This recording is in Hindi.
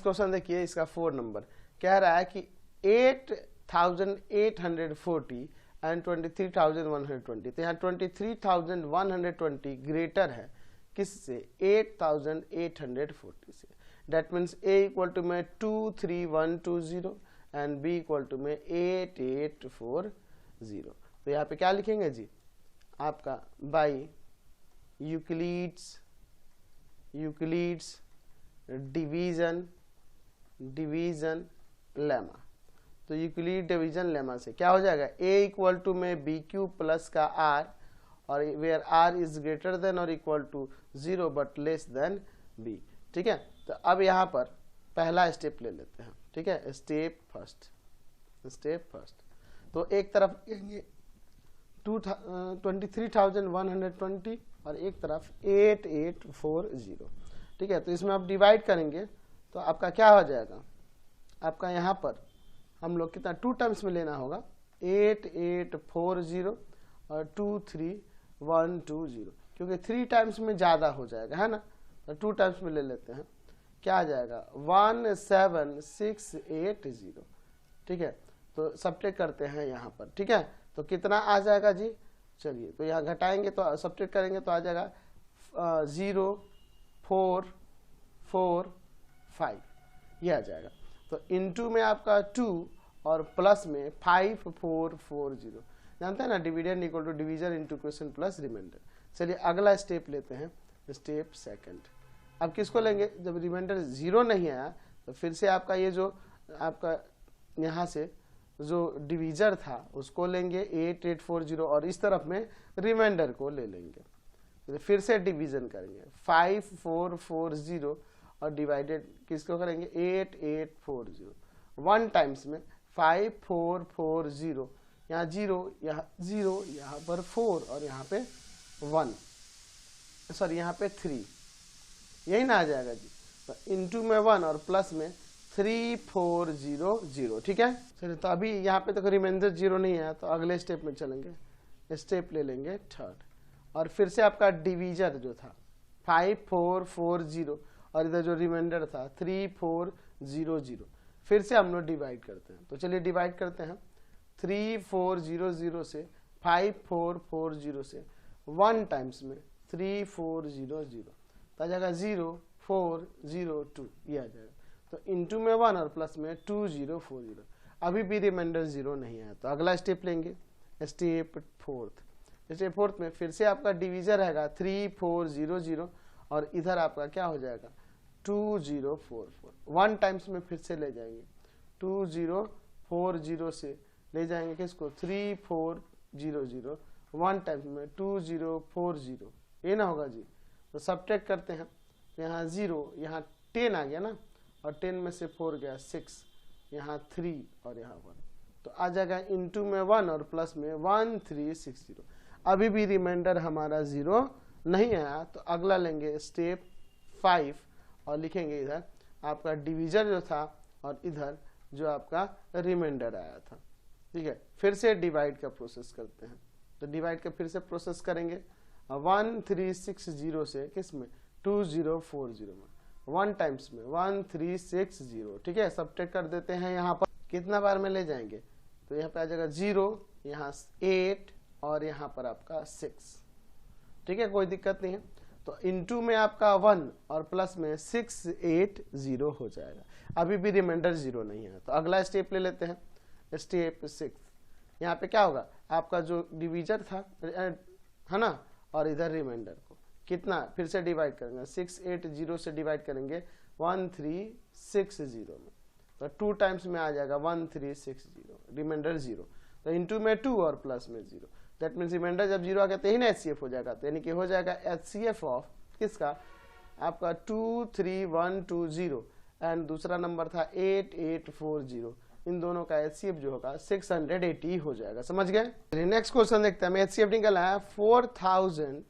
नेक्स्ट क्वेश्चन देखिए, इसका 4 नंबर कह रहा है कि 8,840 एंड 23,120, तो यहाँ 23,120 ग्रेटर है किससे, 8,840 से। That means A equal to में 23120 एंड बी इक्वल टू में 8840। तो यहाँ पे क्या लिखेंगे जी, आपका बाई यूक्लिड्स डिवीजन लेमा। तो यूक्लिड डिवीजन लेमा से क्या हो जाएगा, a इक्वल टू में बी क्यू प्लस का r, और where r is greater than और equal to 0 but less than b। ठीक है, तो अब यहाँ पर पहला स्टेप ले लेते हैं। ठीक है, स्टेप फर्स्ट। तो एक तरफ 23,120 और एक तरफ 8840। ठीक है, तो इसमें आप डिवाइड करेंगे तो आपका क्या हो जाएगा, आपका यहाँ पर हम लोग कितना 2 टाइम्स में लेना होगा, 8840 और 23120, क्योंकि 3 टाइम्स में ज़्यादा हो जाएगा, है ना, तो 2 टाइम्स में ले लेते हैं। क्या आ जाएगा 17680। ठीक है, तो सब्ट्रैक्ट करते हैं यहाँ पर। ठीक है, तो कितना आ जाएगा जी, चलिए तो यहाँ घटाएंगे तो सब्ट्रैक्ट करेंगे तो आ जाएगा 0445, ये आ जाएगा। तो इनटू में आपका 2 और प्लस में 5440। जानते हैं ना, dividend equal to division into question plus remainder. चलिए अगला स्टेप लेते हैं, स्टेप सेकंड। अब किसको लेंगे, जब रिमाइंडर 0 नहीं आया तो फिर से आपका ये जो आपका यहाँ से जो डिवीजर था उसको लेंगे 8840 और इस तरफ में रिमाइंडर को ले लेंगे। तो फिर से डिवीजन करेंगे 5440 और डिवाइडेड किसको करेंगे 8840। 1 टाइम्स में 5440, यहाँ 0, यहाँ पर 4 और यहाँ पे 1, सॉरी यहाँ पे 3, यही ना आ जाएगा जी। तो इनटू में 1 और प्लस में 3400। ठीक है, चलिए तो अभी यहाँ पे तक रिमाइंडर 0 नहीं है, तो अगले स्टेप में चलेंगे, स्टेप ले लेंगे थर्ड। और फिर से आपका डिवीजर जो था 5440 और इधर जो रिमाइंडर था 3400, फिर से हम लोग डिवाइड करते हैं। तो चलिए डिवाइड करते हैं 3400 से 5440 से 1 टाइम्स में 3400, तो आ जाएगा 0402, ये आ जाएगा। तो इनटू में 1 और प्लस में 2040। अभी भी रिमाइंडर 0 नहीं है, तो अगला स्टेप लेंगे, स्टेप फोर्थ में फिर से आपका डिवीजर रहेगा 3400 और इधर आपका क्या हो जाएगा 2044। 1 टाइम्स में फिर से ले जाएंगे 2040 से ले जाएंगे किसको 3400, 1 टाइम्स में 2040, ये ना होगा जी। तो सब्ट्रैक्ट करते हैं, तो यहाँ 0, यहाँ 10 आ गया ना, और 10 में से 4 गया 6, यहाँ 3 और यहाँ 1, तो आ जाएगा इनटू में 1 और प्लस में 1360। अभी भी रिमाइंडर हमारा 0 नहीं आया, तो अगला लेंगे स्टेप 5 और लिखेंगे इधर आपका डिवीजर जो था और इधर जो आपका रिमाइंडर आया था। ठीक है, फिर से डिवाइड का प्रोसेस करते हैं, तो डिवाइड का फिर से प्रोसेस करेंगे 1360 से किस में 2040 में, 1 टाइम्स में 1360। ठीक है, सब्ट्रैक्ट कर देते हैं, यहाँ पर कितना बार में ले जाएंगे, तो यहाँ पे आ जाएगा 0, यहाँ 8 और यहाँ पर आपका 6। ठीक है, कोई दिक्कत नहीं है। तो इनटू में आपका 1 और प्लस में 680 हो जाएगा। अभी भी रिमाइंडर 0 नहीं है, तो अगला स्टेप ले लेते हैं, स्टेप 6। यहाँ पे क्या होगा, आपका जो डिवीजर था है ना, और इधर रिमाइंडर को कितना फिर से डिवाइड करेंगे, 680 से डिवाइड करेंगे 1360 में, तो 2 टाइम्स में आ जाएगा 1360, रिमाइंडर 0। तो इनटू में 2 और प्लस में 0, दैट मीन्स रिमाइंडर जब 0 आ गया तो यही ना एचसीएफ हो जाएगा, तो यानी कि हो जाएगा एचसीएफ ऑफ किसका, आपका 23120 एंड दूसरा नंबर था 8840। इन दोनों का एचसीएफ जो होगा 680 हो जाएगा। समझ गए। नेक्स्ट क्वेश्चन देखते हैं, हमें एचसीएफ निकला है 4000